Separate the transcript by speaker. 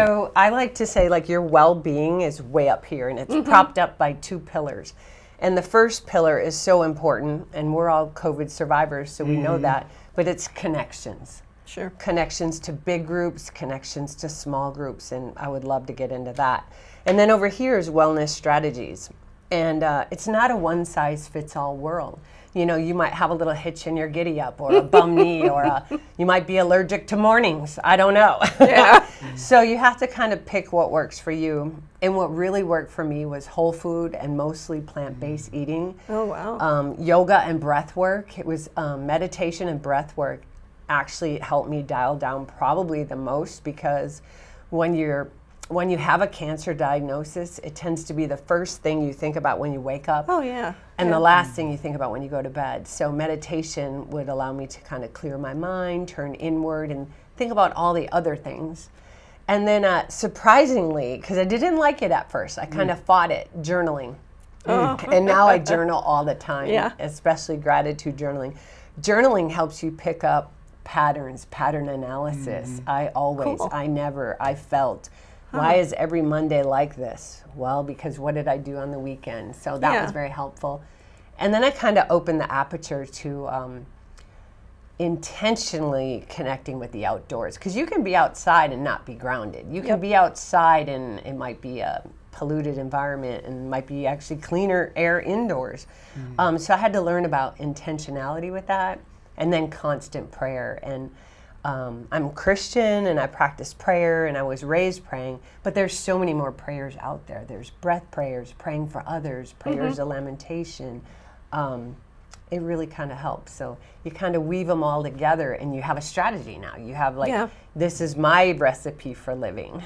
Speaker 1: So I like to say, like, your well-being is way up here, and it's propped up by two pillars. And the first pillar is so important, and we're all COVID survivors, so we know that, but it's connections.
Speaker 2: Sure.
Speaker 1: Connections to big groups, connections to small groups, and I would love to get into that. And then over here is wellness strategies. And it's not a one-size-fits-all world. You know, you might have a little hitch in your giddy-up or a bum knee, or you might be allergic to mornings. I don't know.
Speaker 2: Yeah.
Speaker 1: So you have to kind of pick what works for you. And what really worked for me was whole food and mostly plant-based eating.
Speaker 2: Oh, wow.
Speaker 1: Yoga and breath work. It was meditation and breath work actually helped me dial down probably the most, because when you have a cancer diagnosis, it tends to be the first thing you think about when you wake up.
Speaker 2: Oh, yeah.
Speaker 1: And the last thing you think about when you go to bed. So meditation would allow me to kind of clear my mind, turn inward, and think about all the other things. And then surprisingly, because I didn't like it at first, I kind of fought it, journaling. And now I journal all the time, especially gratitude journaling. Journaling helps you pick up patterns, pattern analysis. I felt, why is every Monday like this? Well, because what did I do on the weekend? So that was very helpful. And then I kind of opened the aperture to intentionally connecting with the outdoors. Because you can be outside and not be grounded. You can be outside and it might be a polluted environment and might be actually cleaner air indoors. So I had to learn about intentionality with that. And then constant prayer. And I'm Christian and I practice prayer and I was raised praying, but there's so many more prayers out there. There's breath prayers, praying for others, prayers of lamentation. It really kind of helps. So you kind of weave them all together and you have a strategy now. You have this is my recipe for living.